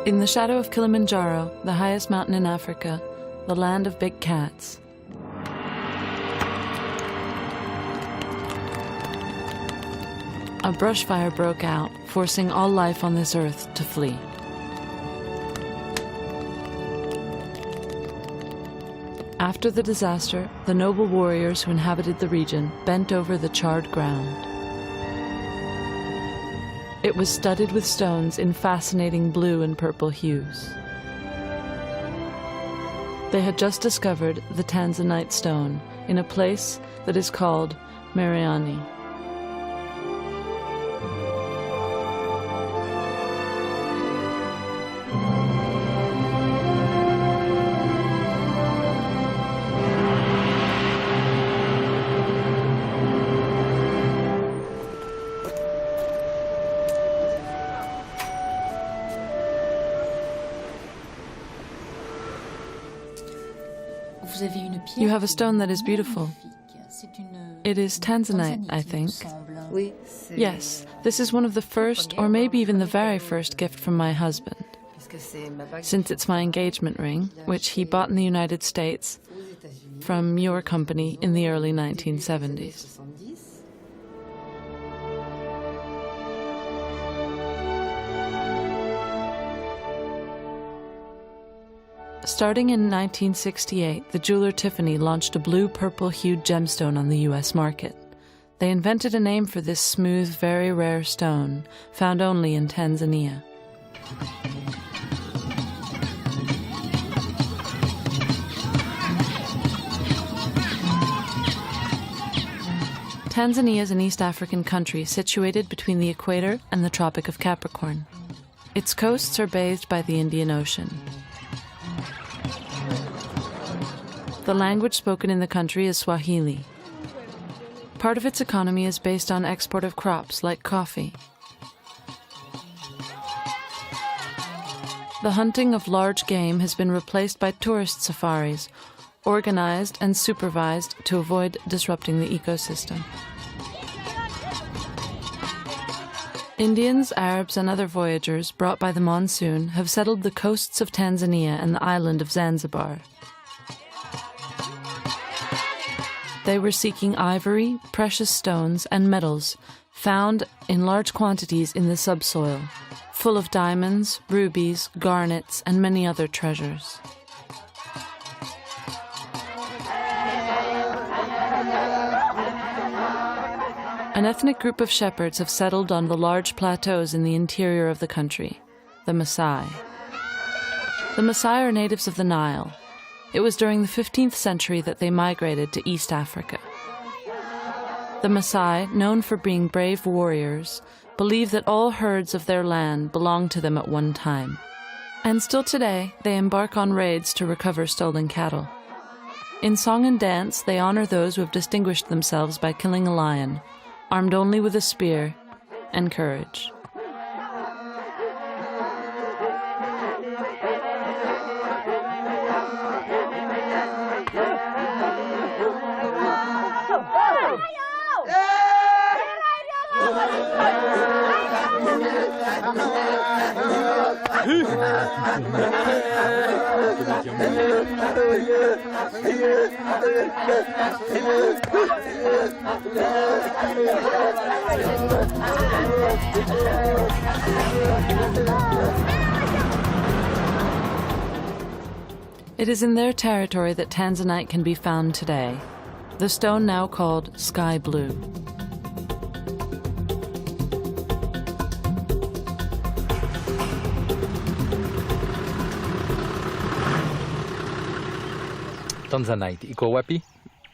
In the shadow of Kilimanjaro, the highest mountain in Africa, the land of big cats, a brush fire broke out, forcing all life on this earth to flee. After the disaster, the noble warriors who inhabited the region bent over the charred ground. It was studded with stones in fascinating blue and purple hues. They had just discovered the Tanzanite stone in a place that is called Mariani. You have a stone that is beautiful. It is Tanzanite, I think. Yes, this is one of the first, or maybe even the very first gift from my husband, since it's my engagement ring, which he bought in the United States from your company in the early 1970s. Starting in 1968, the jeweler Tiffany launched a blue-purple-hued gemstone on the U.S. market. They invented a name for this smooth, very rare stone, found only in Tanzania. Tanzania is an East African country situated between the equator and the Tropic of Capricorn. Its coasts are bathed by the Indian Ocean. The language spoken in the country is Swahili. Part of its economy is based on export of crops like coffee. The hunting of large game has been replaced by tourist safaris, organized and supervised to avoid disrupting the ecosystem. Indians, Arabs, and other voyagers brought by the monsoon have settled the coasts of Tanzania and the island of Zanzibar. They were seeking ivory, precious stones, and metals found in large quantities in the subsoil, full of diamonds, rubies, garnets, and many other treasures. An ethnic group of shepherds have settled on the large plateaus in the interior of the country, the Maasai. The Maasai are natives of the Nile. It was during the 15th century that they migrated to East Africa. The Maasai, known for being brave warriors, believe that all herds of their land belonged to them at one time. And still today, they embark on raids to recover stolen cattle. In song and dance, they honor those who have distinguished themselves by killing a lion, armed only with a spear and courage. It is in their territory that Tanzanite can be found today, the stone now called sky blue. Tanzanite iko wapi?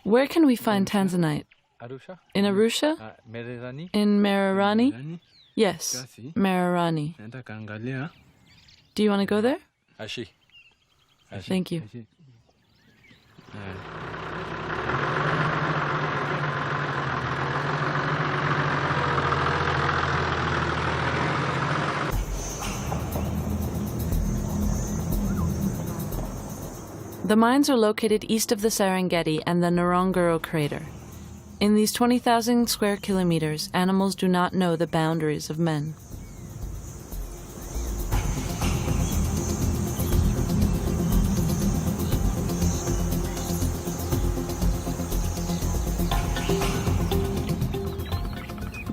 Where can we find Tanzanite? Arusha? In Arusha? Mererani? In Mararani? Yes, Mararani. Do you want to go there? Ashi. Thank you. The mines are located east of the Serengeti and the Ngorongoro crater. In these 20,000 square kilometers, animals do not know the boundaries of men.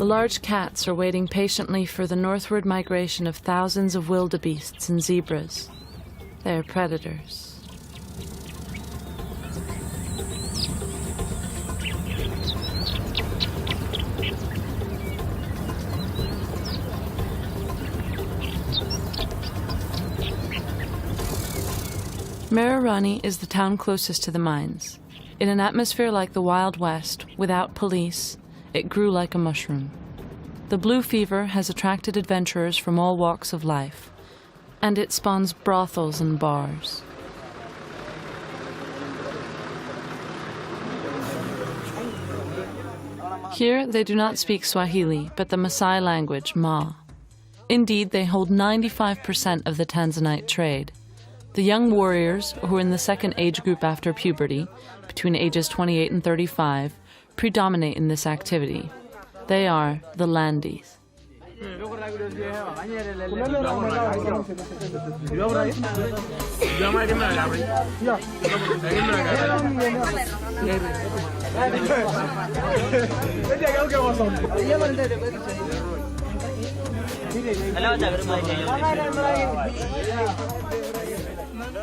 The large cats are waiting patiently for the northward migration of thousands of wildebeests and zebras. They are predators. Mererani is the town closest to the mines. In an atmosphere like the Wild West, without police, it grew like a mushroom. The blue fever has attracted adventurers from all walks of life, and it spawns brothels and bars. Here they do not speak Swahili, but the Maasai language, Ma. Indeed, they hold 95% of the Tanzanite trade. The young warriors, who are in the second age group after puberty, between ages 28 and 35, predominate in this activity. They are the Landis.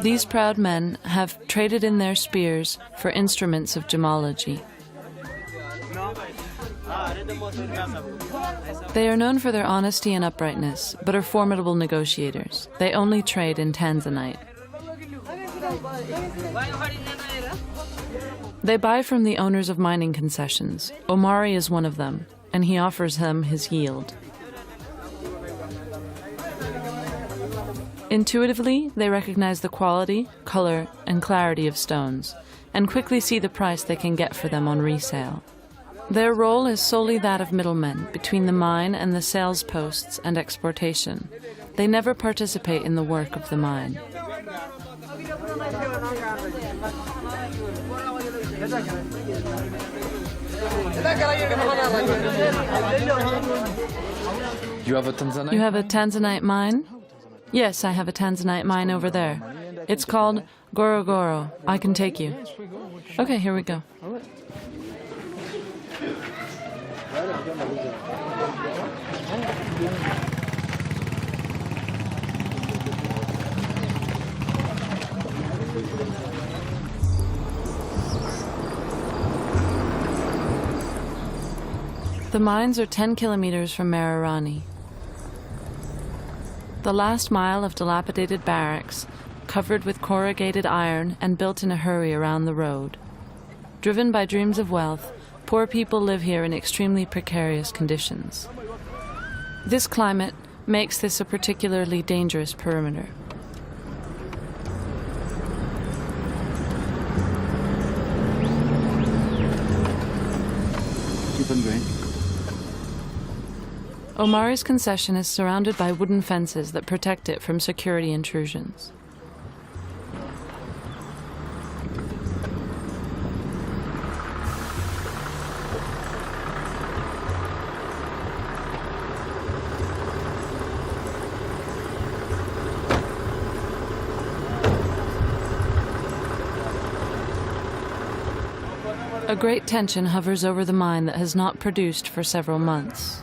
These proud men have traded in their spears for instruments of gemology. They are known for their honesty and uprightness, but are formidable negotiators. They only trade in Tanzanite. They buy from the owners of mining concessions. Omari is one of them, and he offers them his yield. Intuitively, they recognize the quality, color, and clarity of stones, and quickly see the price they can get for them on resale. Their role is solely that of middlemen between the mine and the sales posts and exportation. They never participate in the work of the mine. You have a Tanzanite? You have a Tanzanite mine? Yes, I have a Tanzanite mine over there. It's called Gorogoro. I can take you. Okay, here we go. The mines are 10 kilometers from Mererani. The last mile of dilapidated barracks, covered with corrugated iron and built in a hurry around the road. Driven by dreams of wealth, poor people live here in extremely precarious conditions. This climate makes this a particularly dangerous perimeter. Keep on going. Omari's concession is surrounded by wooden fences that protect it from security intrusions. A great tension hovers over the mine that has not produced for several months.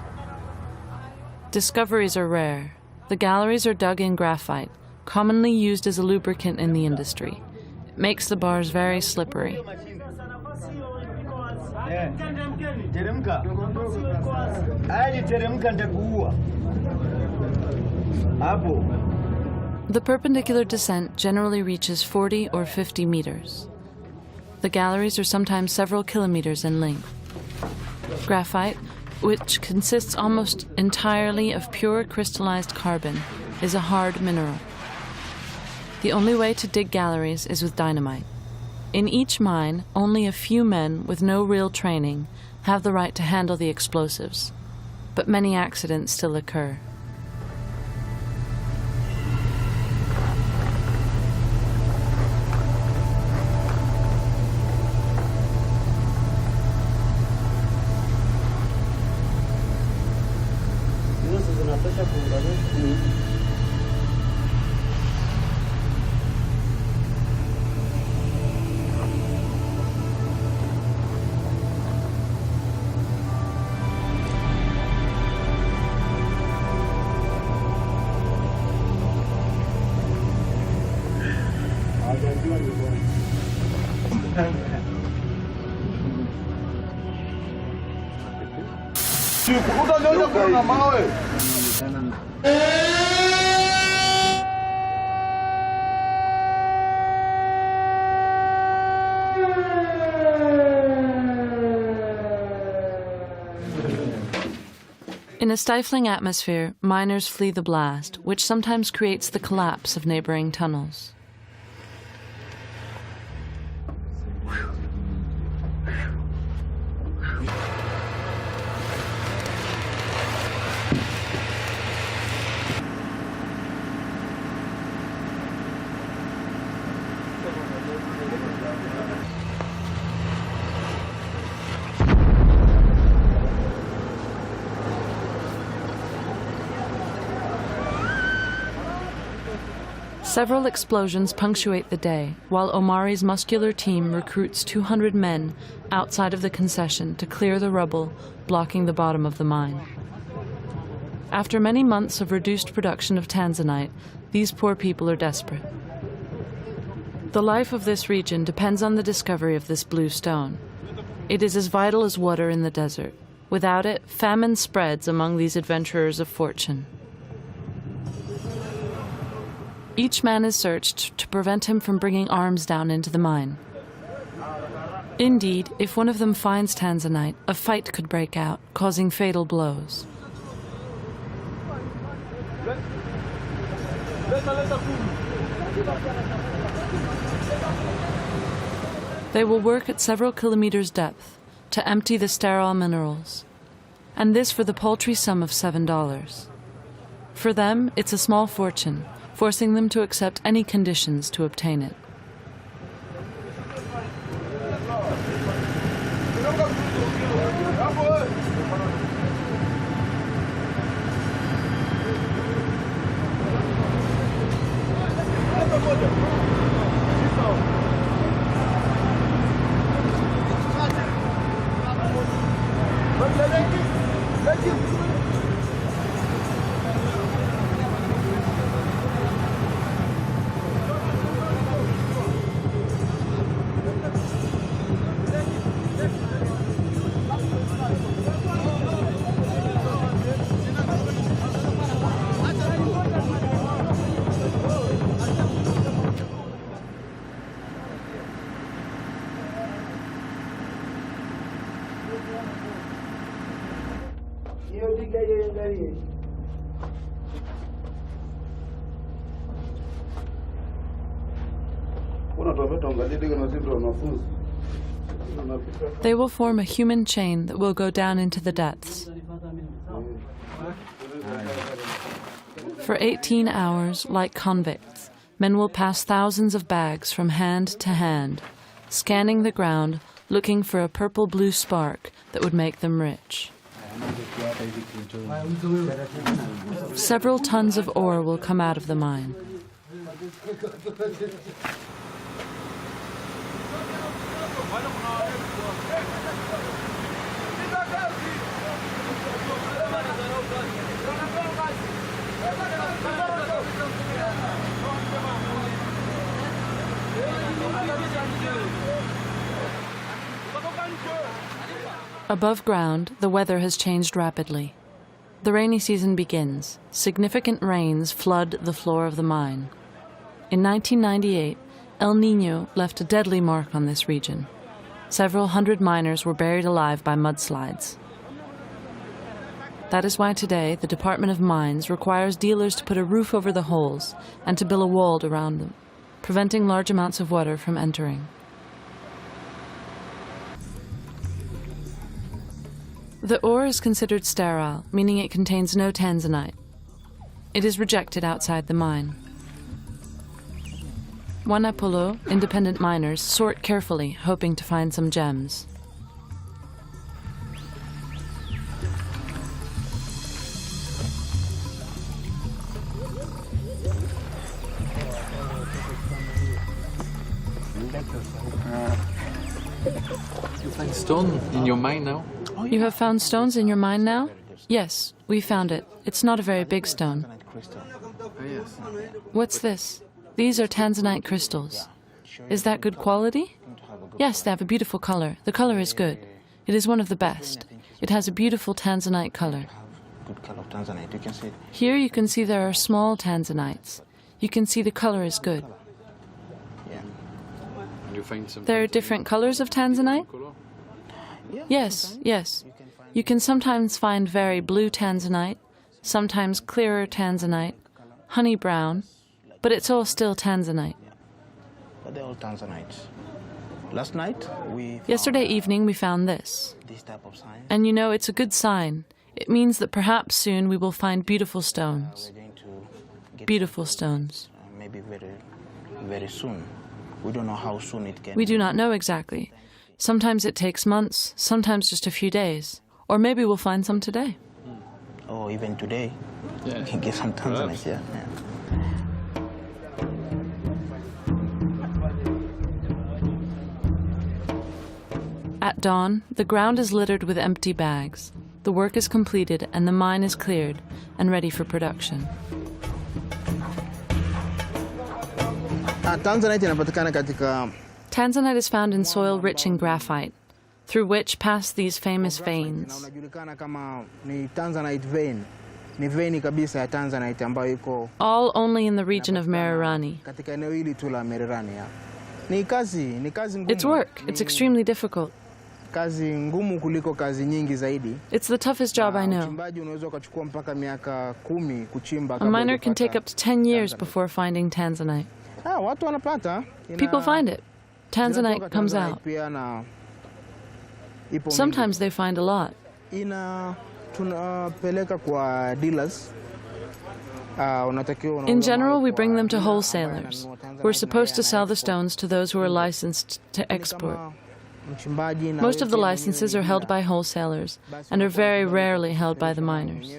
Discoveries are rare. The galleries are dug in graphite, commonly used as a lubricant in the industry. It makes the bars very slippery. The perpendicular descent generally reaches 40 or 50 meters. The galleries are sometimes several kilometers in length. Graphite, which consists almost entirely of pure crystallized carbon, is a hard mineral. The only way to dig galleries is with dynamite. In each mine, only a few men with no real training have the right to handle the explosives, but many accidents still occur. In a stifling atmosphere, miners flee the blast, which sometimes creates the collapse of neighboring tunnels. Several explosions punctuate the day, while Omari's muscular team recruits 200 men outside of the concession to clear the rubble blocking the bottom of the mine. After many months of reduced production of Tanzanite, these poor people are desperate. The life of this region depends on the discovery of this blue stone. It is as vital as water in the desert. Without it, famine spreads among these adventurers of fortune. Each man is searched to prevent him from bringing arms down into the mine. Indeed, if one of them finds Tanzanite, a fight could break out, causing fatal blows. They will work at several kilometers depth to empty the sterile minerals, and this for the paltry sum of $7. For them, it's a small fortune, forcing them to accept any conditions to obtain it. They will form a human chain that will go down into the depths. For 18 hours, like convicts, men will pass thousands of bags from hand to hand, scanning the ground, looking for a purple-blue spark that would make them rich. Several tons of ore will come out of the mine. Above ground, the weather has changed rapidly. The rainy season begins. Significant rains flood the floor of the mine. In 1998, El Niño left a deadly mark on this region. Several hundred miners were buried alive by mudslides. That is why today the Department of Mines requires dealers to put a roof over the holes and to build a wall around them, preventing large amounts of water from entering. The ore is considered sterile, meaning it contains no Tanzanite. It is rejected outside the mine. Wanapolo, independent miners, sort carefully, hoping to find some gems. You find stone in your mine now? You have found stones in your mine now? Yes, we found it. It's not a very big stone. Oh, yes. What's this? These are Tanzanite crystals. Is that good quality? Yes, they have a beautiful color. The color is good. It is one of the best. It has a beautiful Tanzanite color. Good color of Tanzanite. You can see it. Here you can see there are small Tanzanites. You can see the color is good. Yeah. And you find some. There are different colors of Tanzanite? Colour? Yes, yes. You can sometimes find very blue Tanzanite, sometimes clearer Tanzanite, honey brown, but it's all still Tanzanite. But they're all Tanzanites. Last night we found Yesterday evening we found this. this type of sign. And you know, it's a good sign. It means that perhaps soon we will find beautiful stones. We're going to get Beautiful stones. maybe very soon. We don't know how soon it can. We do not know exactly. Sometimes it takes months, sometimes just a few days. Or maybe we'll find some today. Or even today. Yeah. We can get some Tanzanites. Yeah. At dawn, the ground is littered with empty bags. The work is completed and the mine is cleared and ready for production. Tanzanite inapatikana katika Tanzanite is found in soil rich in graphite, through which pass these famous veins. unajulikana kama ni Tanzanite vein. Ni vein kabisa ya Tanzanite ambayo iko All only in the region of Mererani. katika eneo hili tu la Mererani. Ni kazi ngumu. It's work. It's extremely difficult. Kazi ngumu kuliko kazi nyingi zaidi. It's the toughest job I know. Uchimbaji unaweza kuchukua mpaka miaka 10 kuchimba A kabla miner can take up to 10 years before finding Tanzanite. watu wanapata. People find it. Tanzanite comes out. Pia na ipo Sometimes they find a lot. tunapeleka kwa dealers. In general, we bring them to wholesalers. We're supposed to sell the stones to those who are licensed to export. Most of the licenses are held by wholesalers and are very rarely held by the miners.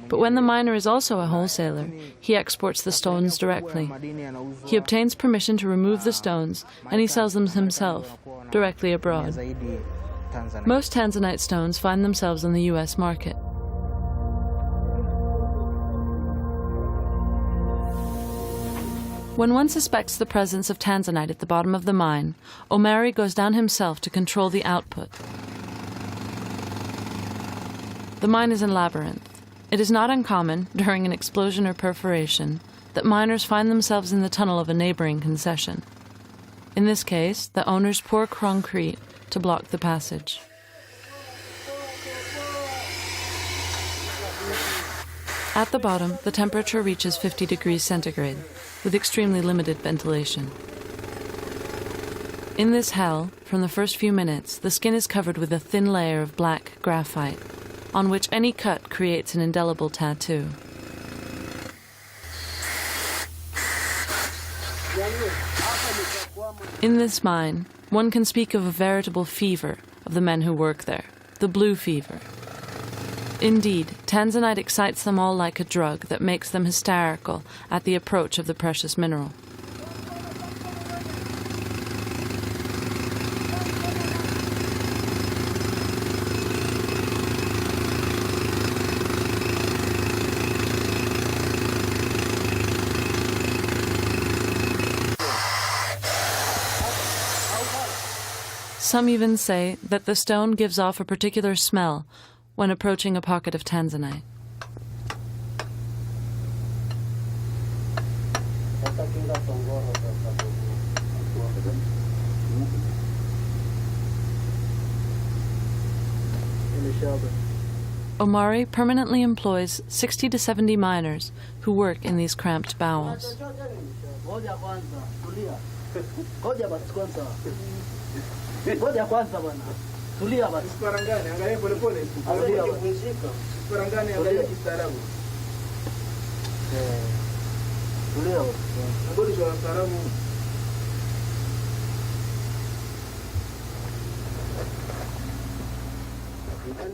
But when the miner is also a wholesaler, he exports the stones directly. He obtains permission to remove the stones and he sells them himself, directly abroad. Most Tanzanite stones find themselves in the US market. When one suspects the presence of Tanzanite at the bottom of the mine, Omari goes down himself to control the output. The mine is in Labyrinth. It is not uncommon, during an explosion or perforation, that miners find themselves in the tunnel of a neighboring concession. In this case, the owners pour concrete to block the passage. At the bottom, the temperature reaches 50 degrees centigrade, with extremely limited ventilation. In this hell, from the first few minutes, the skin is covered with a thin layer of black graphite, on which any cut creates an indelible tattoo. In this mine, one can speak of a veritable fever of the men who work there, the blue fever. Indeed, Tanzanite excites them all like a drug that makes them hysterical at the approach of the precious mineral. Some even say that the stone gives off a particular smell when approaching a pocket of Tanzanite. Omari permanently employs 60 to 70 miners who work in these cramped bowels.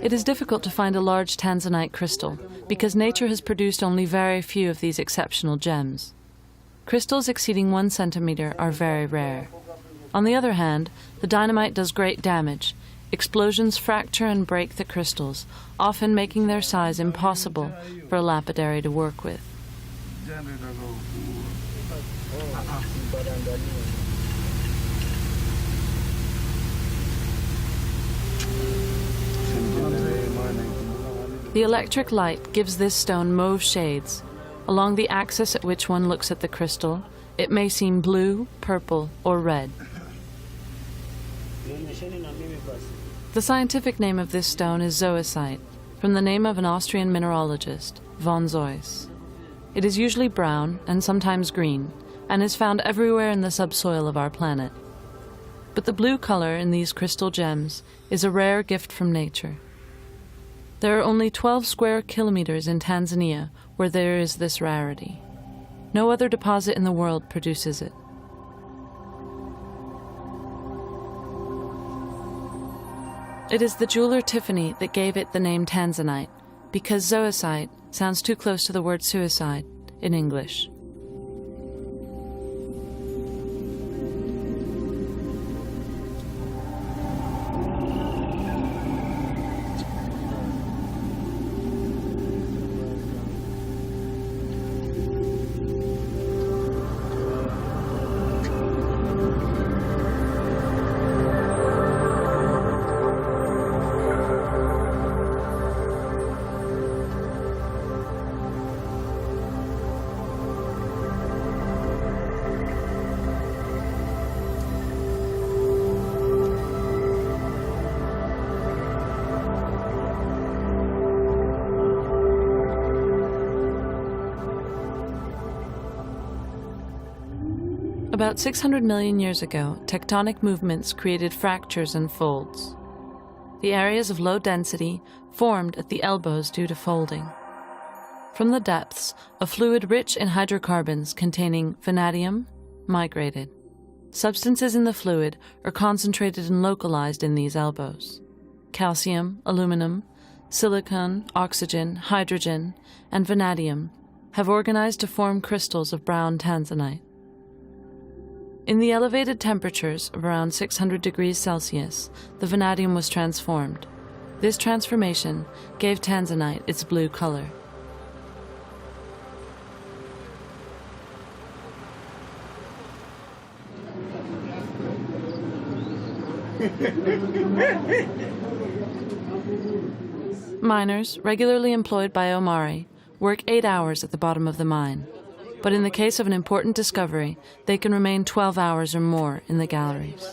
It is difficult to find a large Tanzanite crystal because nature has produced only very few of these exceptional gems. Crystals exceeding 1 centimeter are very rare. On the other hand, the dynamite does great damage. Explosions fracture and break the crystals, often making their size impossible for a lapidary to work with. The electric light gives this stone mauve shades. Along the axis at which one looks at the crystal, it may seem blue, purple, or red. The scientific name of this stone is zoisite, from the name of an Austrian mineralogist, von Zeus. It is usually brown and sometimes green, and is found everywhere in the subsoil of our planet. But the blue color in these crystal gems is a rare gift from nature. There are only 12 square kilometers in Tanzania where there is this rarity. No other deposit in the world produces it. It is the jeweler Tiffany that gave it the name Tanzanite, because zoisite sounds too close to the word suicide in English. About 600 million years ago, tectonic movements created fractures and folds. The areas of low density formed at the elbows due to folding. From the depths, a fluid rich in hydrocarbons containing vanadium migrated. Substances in the fluid are concentrated and localized in these elbows. Calcium, aluminum, silicon, oxygen, hydrogen, and vanadium have organized to form crystals of brown tanzanite. In the elevated temperatures of around 600 degrees Celsius, the vanadium was transformed. This transformation gave tanzanite its blue color. Miners, regularly employed by Omari, work 8 hours at the bottom of the mine. But in the case of an important discovery, they can remain 12 hours or more in the galleries.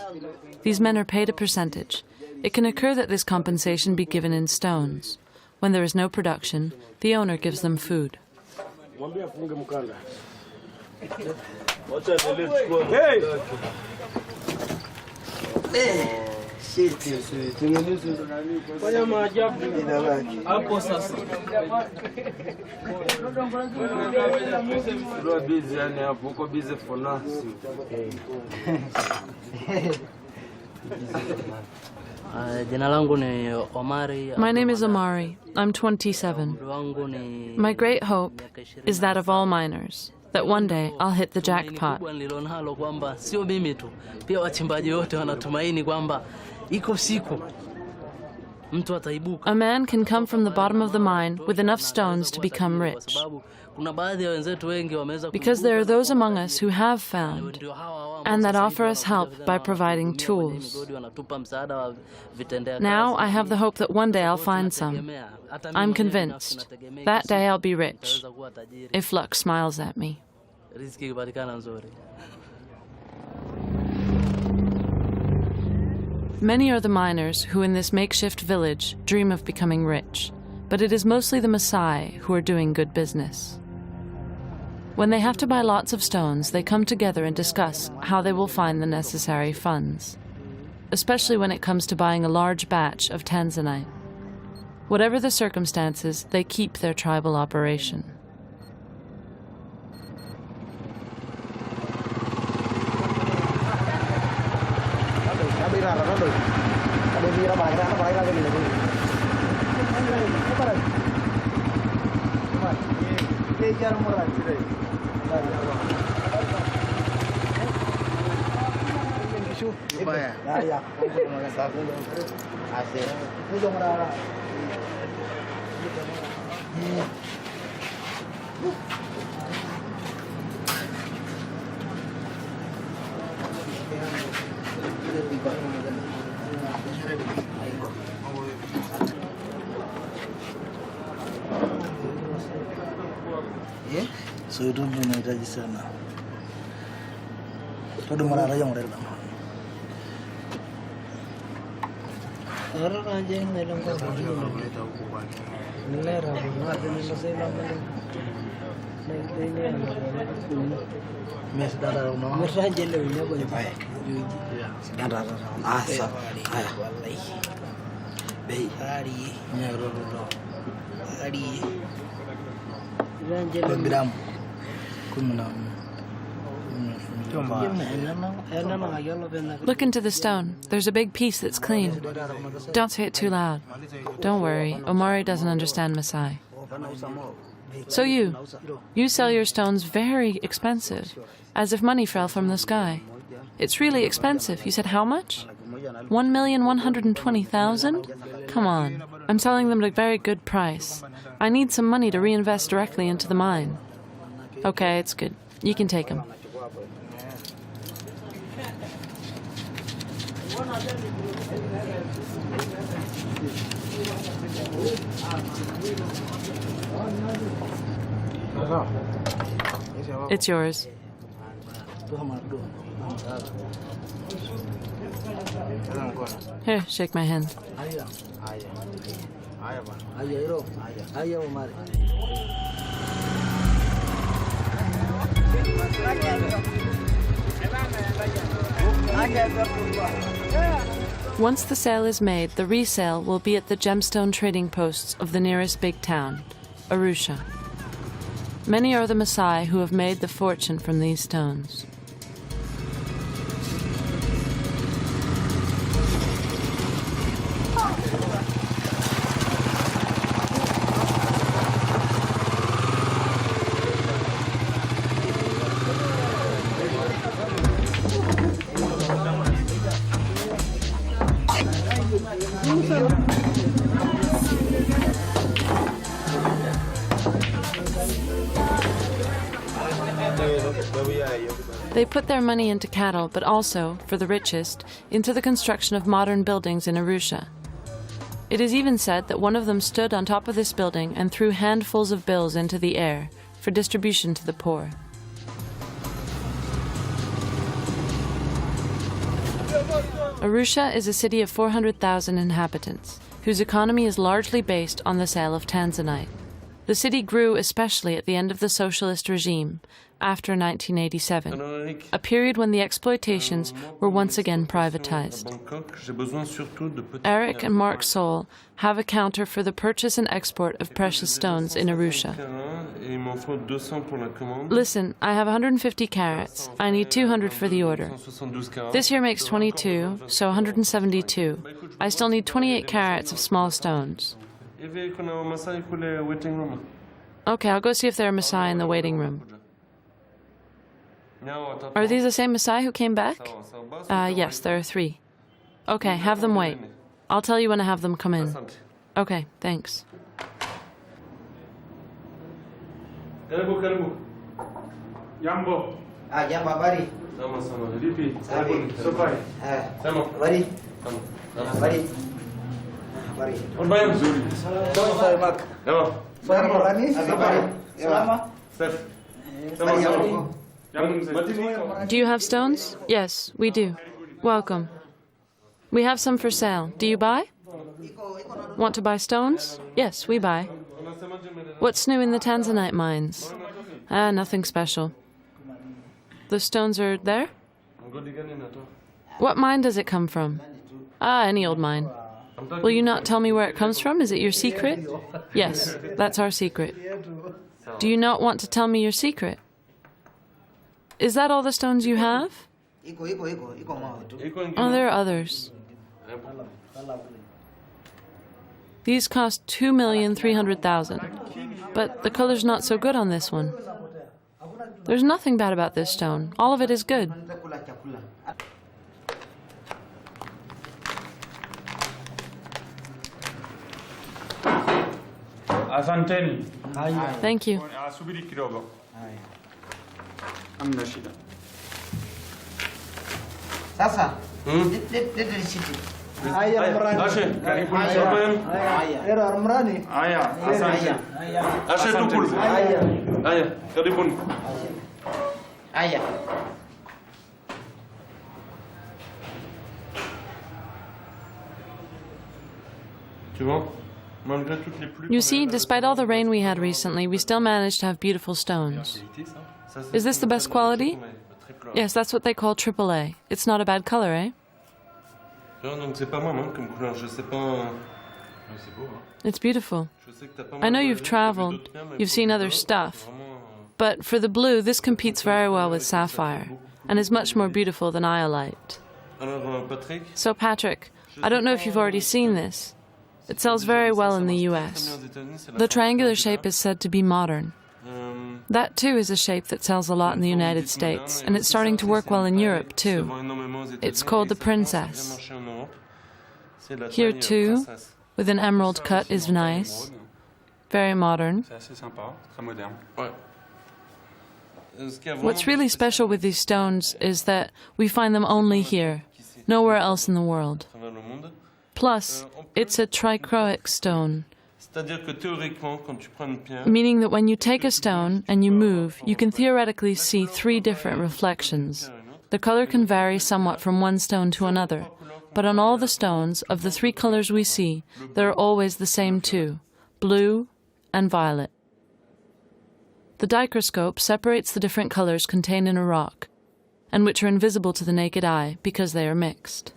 These men are paid a percentage. It can occur that this compensation be given in stones. When there is no production, the owner gives them food. My name is Omari. I'm 27. My great hope is that of all miners, that one day I'll hit the jackpot. A man can come from the bottom of the mine with enough stones to become rich. Because there are those among us who have found, and that offer us help by providing tools. Now I have the hope that one day I'll find some. I'm convinced. That day I'll be rich, if luck smiles at me. Many are the miners who in this makeshift village dream of becoming rich, but it is mostly the Maasai who are doing good business. When they have to buy lots of stones, they come together and discuss how they will find the necessary funds, especially when it comes to buying a large batch of Tanzanite. Whatever the circumstances, they keep their tribal operation. So you don't unahitaji sana. Todo mara raja mrela. Ara raja ngelongo. Nilera bwana nilisema mes dara no. Meraje leo nyabo ni baya. Dara asa. Haya wallahi. Bei hari nyaro ro. Hari. Gram. Look into the stone. There's a big piece that's clean. Don't say it too loud. Don't worry, Omari doesn't understand Maasai. So you sell your stones very expensive, as if money fell from the sky. It's really expensive. You said how much? 1,120,000? Come on. I'm selling them at a very good price. I need some money to reinvest directly into the mine. Okay, it's good. You can take them. It's yours. Here, shake my hand. Once the sale is made, the resale will be at the gemstone trading posts of the nearest big town, Arusha. Many are the Maasai who have made the fortune from these stones. They put their money into cattle, but also, for the richest, into the construction of modern buildings in Arusha. It is even said that one of them stood on top of this building and threw handfuls of bills into the air for distribution to the poor. Arusha is a city of 400,000 inhabitants, whose economy is largely based on the sale of Tanzanite. The city grew especially at the end of the socialist regime, after 1987, a period when the exploitations were once again privatized. Eric and Mark Soul have a counter for the purchase and export of precious stones in Arusha. Listen, I have 150 carats. I need 200 for the order. This here makes 22, so 172. I still need 28 carats of small stones. Okay, I'll go see if there are Maasai in the waiting room. Are these the same Maasai who came back? Yes, there are 3. Okay, have them wait. I'll tell you when I have them come in. Okay, thanks. Karibu. Jambo. Jambo, habari. Sama. Vipi? Safari. Sama. Habari. Habari. Habari. Habari nzuri. Sawa Mark. Sawa. Salama gani? Habari. Salama. Safi. Sama. Do you have stones? Yes, we do. Welcome. We have some for sale. Do you buy? Want to buy stones? Yes, we buy. What's new in the Tanzanite mines? Nothing special. The stones are there? What mine does it come from? Any old mine. Will you not tell me where it comes from? Is it your secret? Yes, that's our secret. Do you not want to tell me your secret? Is that all the stones you have? Oh, there are others. These cost 2,300,000. But the color's not so good on this one. There's nothing bad about this stone. All of it is good. Asanteni. Thank you. Subiri kidogo. Hamna shida. Sasa. Lete risiti. Haya Mrani. Ashe, karibuni sote. Haya. Era Mrani. Haya, asante. Ashe tukul. Haya. Haya, karibuni. Haya. Tu vois? Malgré toutes les pluies. You see, despite all the rain we had recently, we still managed to have beautiful stones. Is this the best quality? Yes, that's what they call AAA. It's not a bad color, eh? Donc c'est pas moi comme couleur, je sais pas. It's beautiful. I know you've traveled, you've seen other stuff, but for the blue, this competes very well with sapphire, and is much more beautiful than iolite. Patrick, So Patrick, I don't know if you've already seen this. It sells very well in the US. The triangular shape is said to be modern. That too is a shape that sells a lot in the United States, and it's starting to work well in Europe too. It's called the princess. Here too, with an emerald cut, is nice. Very modern. C'est assez sympa, très moderne. What's really special with these stones is that we find them only here, nowhere else in the world. Plus, it's a trichroic stone, meaning that when you take a stone and you move, you can theoretically see 3 different reflections. The color can vary somewhat from one stone to another, but on all the stones, of the 3 colors we see, there are always the same 2, blue and violet. The dichroscope separates the different colors contained in a rock, and which are invisible to the naked eye because they are mixed.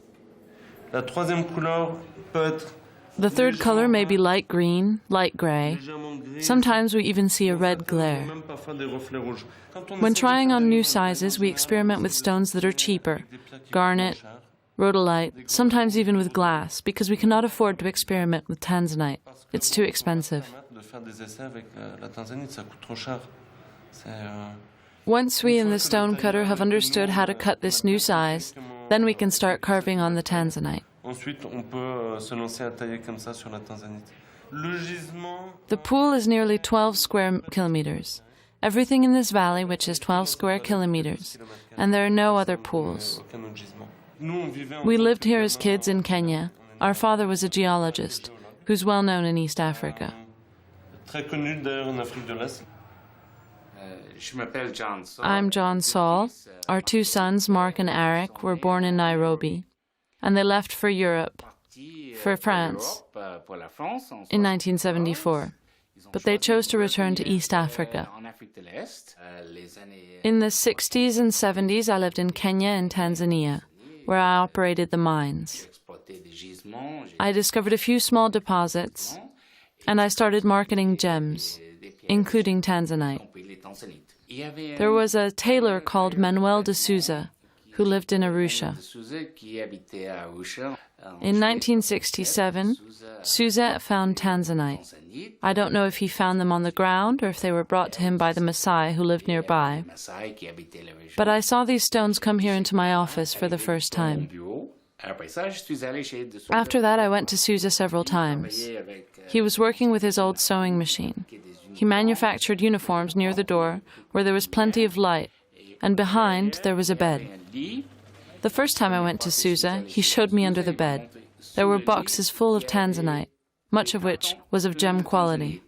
La troisième couleur peut être The third color may be light green, light gray. Sometimes we even see a red glare. When trying on new sizes, we experiment with stones that are cheaper, garnet, rhodolite, sometimes even with glass, because we cannot afford to experiment with Tanzanite. It's too expensive. Once we in the stone cutter have understood how to cut this new size, then we can start carving on the Tanzanite. Ensuite, on peut se lancer à tailler comme ça sur la Tanzanite. Le gisement. The pool is nearly 12 square kilometers. Everything in this valley, which is 12 square kilometers, and there are no other pools. We lived here as kids in Kenya. Our father was a geologist, who's well known in East Africa. Très connu d'ailleurs en Afrique de l'Est. I'm John Saul. Our 2 sons, Mark and Eric, were born in Nairobi, and they left for Europe, for France, in 1974. But they chose to return to East Africa. In the 60s and 70s, I lived in Kenya and Tanzania, where I operated the mines. I discovered a few small deposits, and I started marketing gems, including Tanzanite. There was a tailor called Manuel de Souza, who lived in Arusha. In 1967, Souza found Tanzanite. I don't know if he found them on the ground or if they were brought to him by the Maasai who lived nearby. But I saw these stones come here into my office for the first time. After that, I went to Souza several times. He was working with his old sewing machine. He manufactured uniforms near the door where there was plenty of light, and behind there was a bed. The first time I went to Souza, he showed me under the bed. There were boxes full of Tanzanite, much of which was of gem quality.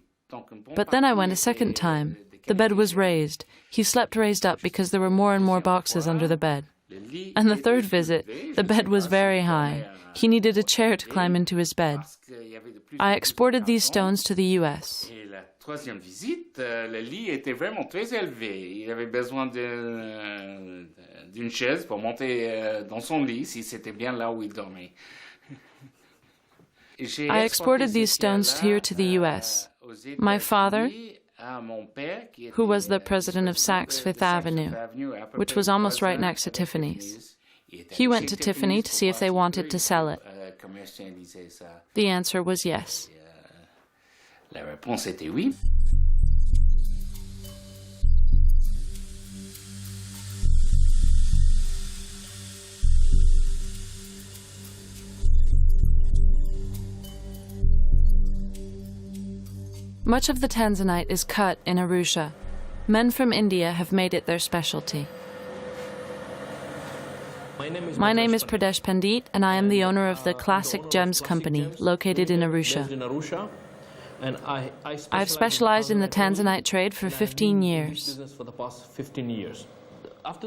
But then I went a second time. The bed was raised. He slept raised up because there were more and more boxes under the bed. And the third visit, the bed was very high. He needed a chair to climb into his bed. I exported these stones to the US. Troisième visite, le lit était vraiment très élevé. Il avait besoin d'une chaise pour monter dans son lit si c'était bien là où il dormait. I exported these stones here to the US. My father, who was the president of Saks Fifth Avenue, which was almost right next to Tiffany's, he went to Tiffany to see if they wanted to sell it. The answer was yes. La réponse était oui. Much of the Tanzanite is cut in Arusha. Men from India have made it their specialty. My name is Pradesh Pandit, and I am the owner of the Classic Gems Company, located in Arusha. And I've specialized in the Tanzanite trade for 15 years. business for the past 15 years.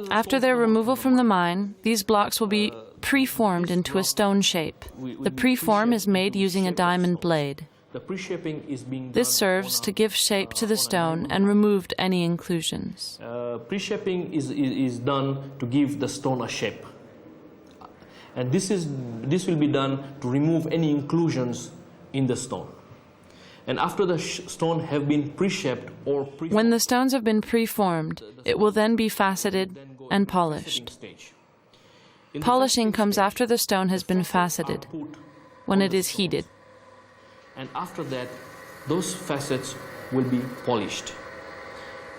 After their removal from the mine, these blocks will be preformed into a stone shape. The preform is made using a diamond blade. The pre-shaping is being This done serves to give shape to the stone and removed any inclusions. Pre-shaping is done to give the stone a shape. And this will be done to remove any inclusions in the stone. And after the stone have been pre-shaped or When the stones have been preformed, it will then be faceted and polished. stage. Polishing comes after the stone has been faceted, when it is heated. And after that, those facets will be polished.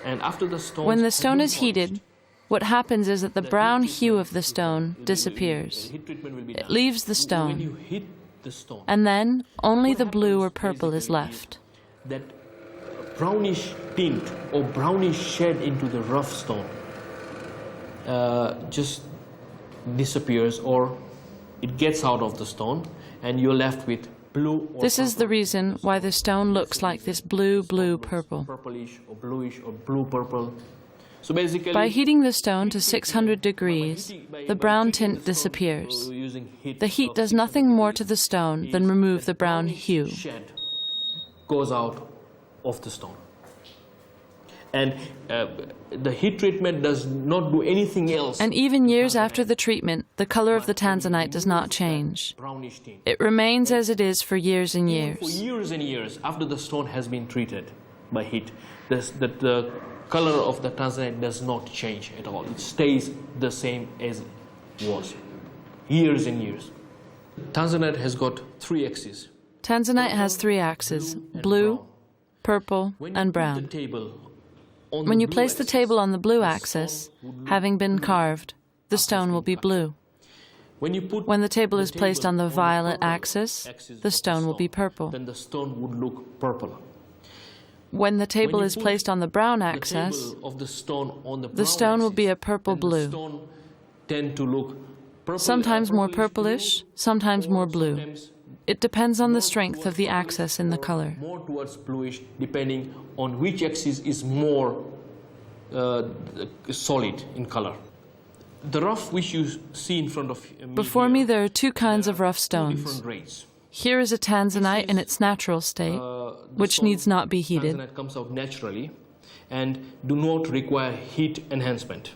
And after the stone, When the stone is heated, what happens is that the brown hue of the stone disappears. It leaves the when stone, you hit the stone, and then only the blue or purple is left. that brownish tint or brownish shade into the rough stone just disappears, or it gets out of the stone, and you're left with blue or This is the reason why the stone looks like this blue-purple. purplish or bluish or blue-purple. So basically, By heating the stone to 600 degrees, the brown tint disappears. using heat The heat does nothing more to the stone than remove the brown hue. shed goes out of the stone. And the heat treatment does not do anything else. And even years after the treatment, the color of the Tanzanite does not change. Brownish tint. It remains as it is for years and For years. years and years after the stone has been treated by heat, the color of the Tanzanite does not change at all. It stays the same as it was. Years and years. Tanzanite has got 3 axes. Tanzanite has 3 axes: blue, purple, and brown. When you place the table on the blue axis, having been carved, the stone will be blue. When the table is placed on the violet axis, the stone will be purple. Then the stone would look purple. When the table is placed on the brown axis, the stone will be a purple blue. Tend to look purple, Sometimes more purplish, sometimes more blue. It depends on the strength of the axis in the color. more towards bluish, depending on which axis is more solid in color. The rough which you see in front of me Before me there are 2 kinds of rough two stones. different grades. Here is a Tanzanite in its natural state, which needs not be heated. Tanzanite comes out naturally and do not require heat enhancement.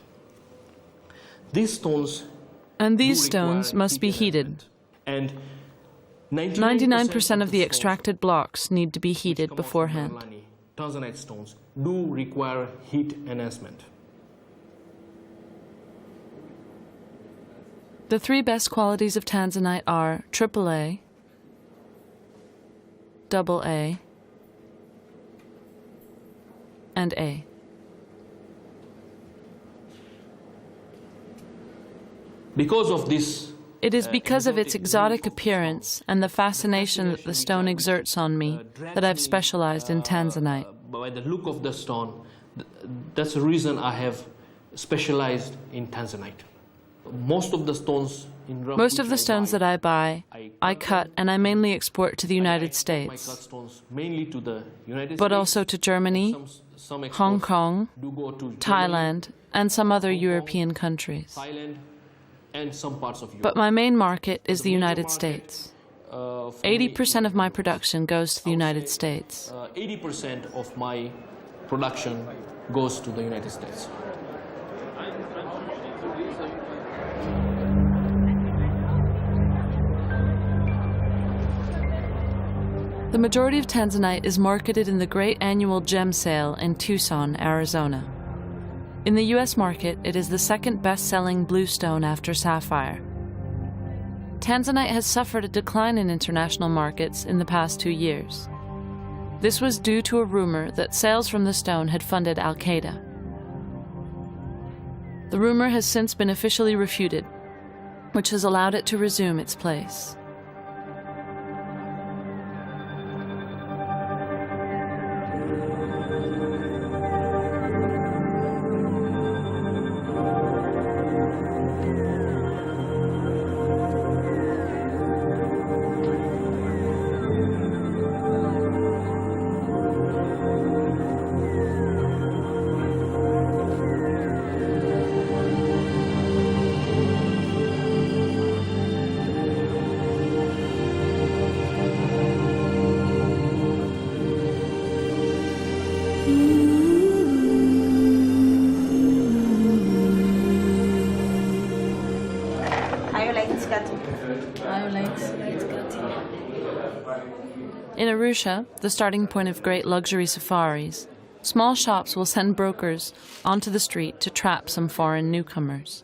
These stones And these do stones require must heat be heated. enhancement. And 99% of the stones extracted blocks need to be heated come out from beforehand. Malani, Tanzanite stones do require heat enhancement. The 3 best qualities of Tanzanite are AAA, AA, and A. Because of this, It is because of its exotic appearance and the fascination that the stone exerts on me that I've specialized in Tanzanite. by the look of the stone, that's the reason I have specialized in Tanzanite. Most of the stones in rough Most of the which I stones buy, that I buy, I cut and I mainly export to the United I cut States, stones mainly to the United but States. also to Germany, Some exports Hong Kong, do go to Germany, Thailand, and some other European countries. Thailand, and some parts of Europe. But my main market is the United States. For 80% of my production goes to the United States. 80% of my production goes to the United States. The majority of Tanzanite is marketed in the Great Annual Gem Sale in Tucson, Arizona. In the U.S. market, it is the 2nd best-selling blue stone after sapphire. Tanzanite has suffered a decline in international markets in the past 2 years. This was due to a rumor that sales from the stone had funded Al-Qaeda. The rumor has since been officially refuted, which has allowed it to resume its place. In Arusha, the starting point of great luxury safaris, small shops will send brokers onto the street to trap some foreign newcomers.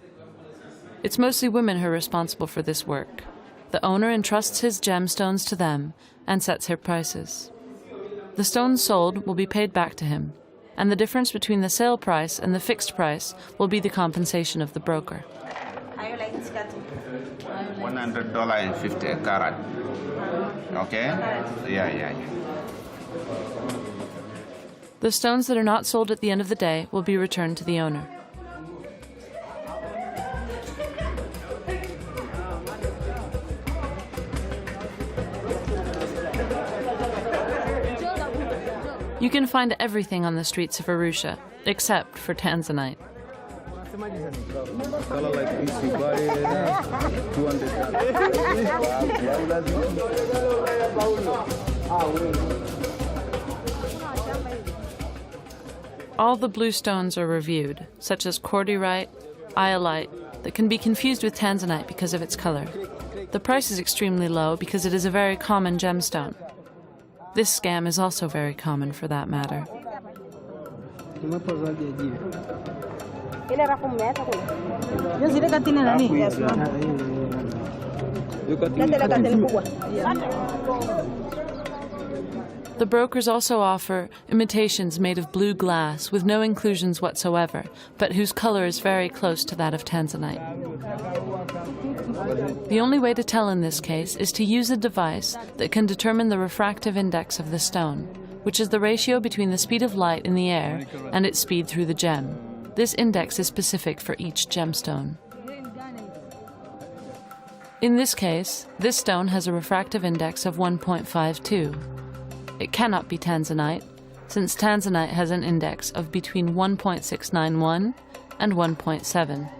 It's mostly women who are responsible for this work. The owner entrusts his gemstones to them and sets their prices. The stones sold will be paid back to him, and the difference between the sale price and the fixed price will be the compensation of the broker. $100.50 a carat. Okay? Yeah. The stones that are not sold at the end of the day will be returned to the owner. You can find everything on the streets of Arusha, except for Tanzanite. Color like this, you buy it, All the blue stones are reviewed, such as cordierite, iolite, that can be confused with Tanzanite because of its color. The price is extremely low because it is a very common gemstone. This scam is also very common, for that matter. The brokers also offer imitations made of blue glass with no inclusions whatsoever, but whose color is very close to that of Tanzanite. The only way to tell in this case is to use a device that can determine the refractive index of the stone, which is the ratio between the speed of light in the air and its speed through the gem. This index is specific for each gemstone. In this case, this stone has a refractive index of 1.52. It cannot be Tanzanite, since Tanzanite has an index of between 1.691 and 1.7.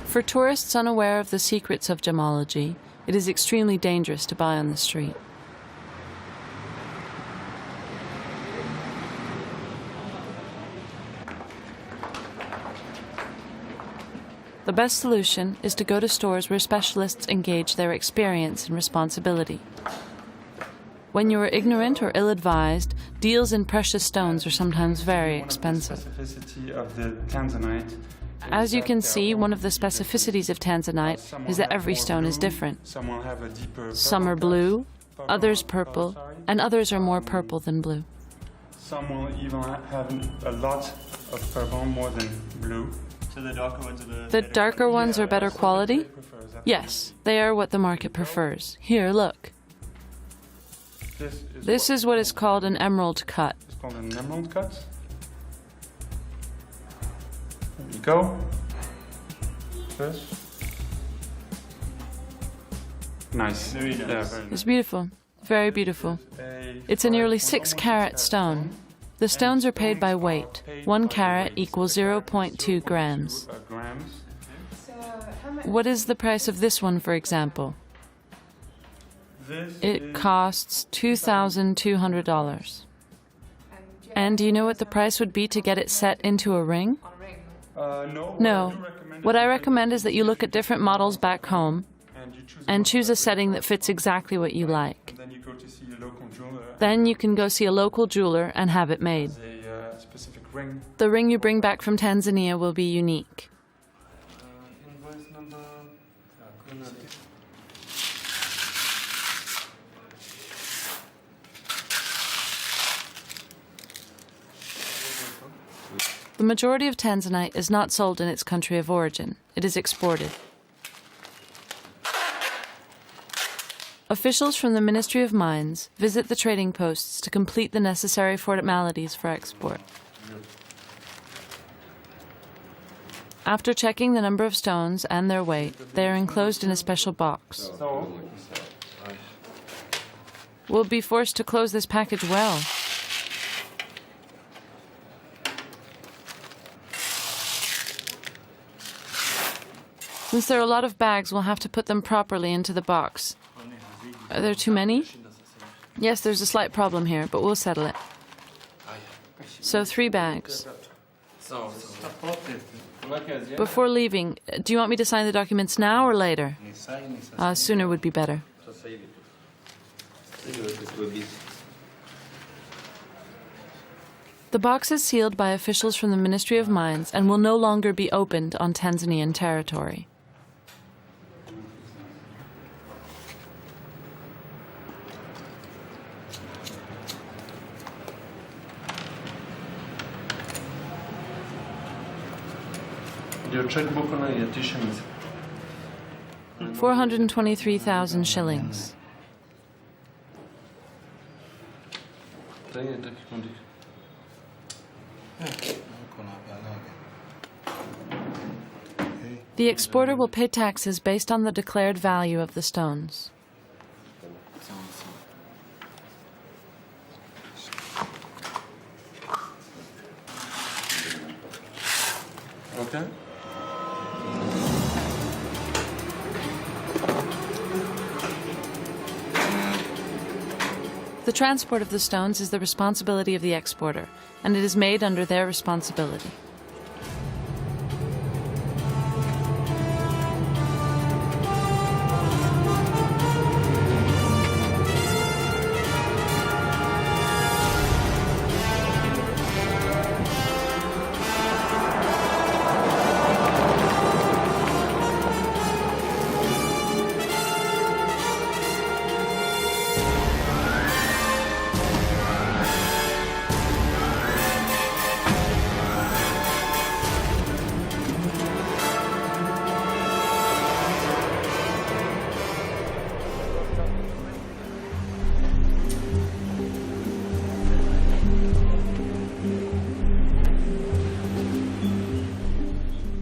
For tourists unaware of the secrets of gemology, it is extremely dangerous to buy on the street. The best solution is to go to stores where specialists engage their experience and responsibility. When you are ignorant or ill-advised, deals in precious stones are sometimes very expensive. Specificity of the Tanzanite. As you can see, one of the specificities of Tanzanite is that every stone is different. Some are blue, others purple, and others are more purple than blue. Some will even have a lot of purple, more than blue. So the darker ones are better quality? Yes, they are what the market prefers. Here, look. This is what is called an emerald cut. It's called an emerald cut. There you go. This. Nice. Yeah, very nice. It's beautiful. Very beautiful. It's a nearly 6-carat stone. The stones are paid by weight. 1 carat equals 0.2 grams. What is the price of this one, for example? It costs $2,200. And do you know what the price would be to get it set into a ring? No. What I recommend is that you look at different models back home and choose a setting that fits exactly what you like. Then you can go see a local jeweler and have it made. The ring you bring back from Tanzania will be unique. The majority of Tanzanite is not sold in its country of origin. It is exported. Officials from the Ministry of Mines visit the trading posts to complete the necessary formalities for export. After checking the number of stones and their weight, they are enclosed in a special box. We'll be forced to close this package well. Since there are a lot of bags, we'll have to put them properly into the box. Are there too many? Yes, there's a slight problem here, but we'll settle it. So 3 bags. Before leaving, do you want me to sign the documents now or later? Sooner would be better. The box is sealed by officials from the Ministry of Mines and will no longer be opened on Tanzanian territory. Your checkbook on a t-shirt. 423,000 shillings. The exporter will pay taxes based on the declared value of the stones. Okay. The transport of the stones is the responsibility of the exporter, and it is made under their responsibility.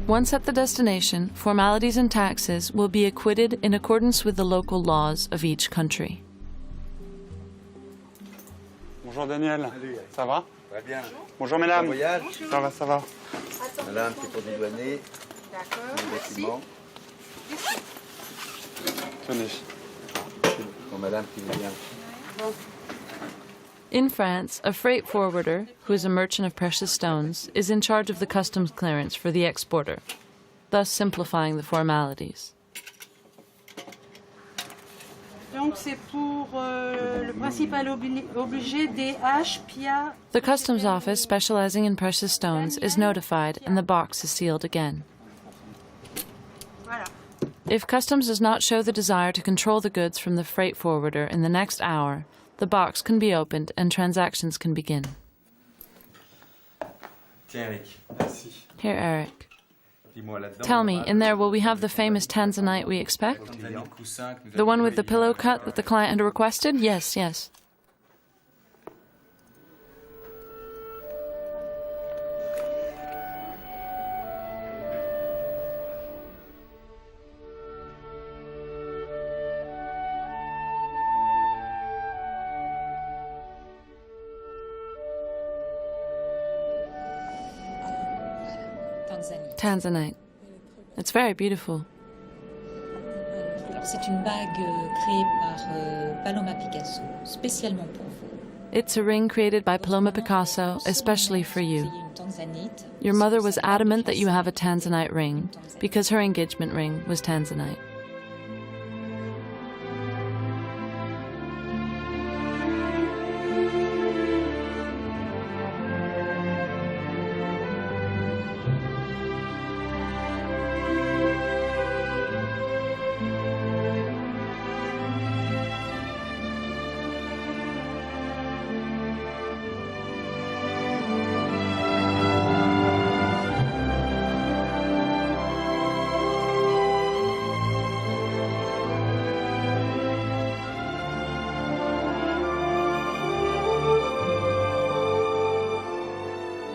Once at the destination, formalities and taxes will be acquitted in accordance with the local laws of each country. Bonjour Daniel, ça va? Très bien. Bonjour mesdames. Bon voyage. Ça va, ça va. Là, un petit peu de douanier. D'accord. Tenez. Pour madame qui veut bien. In France, a freight forwarder, who is a merchant of precious stones, is in charge of the customs clearance for the exporter, thus simplifying the formalities. Donc c'est pour le principal obligé DH PIA. The customs office specializing in precious stones is notified and the box is sealed again. Voilà. If customs does not show the desire to control the goods from the freight forwarder in the next hour, the box can be opened and transactions can begin. Tiens, Eric. Merci. Here, Eric. Tell me, in there will we have the famous Tanzanite we expect? The one with the pillow cut that the client had requested? Yes, yes. Tanzanite. It's very beautiful. C'est une bague créée par Paloma Picasso, spécialement pour vous. It's a ring created by Paloma Picasso, especially for you. Your mother was adamant that you have a Tanzanite ring, because her engagement ring was Tanzanite.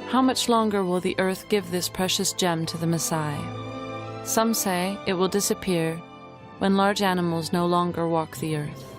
How much longer will the earth give this precious gem to the Maasai? Some say it will disappear when large animals no longer walk the earth.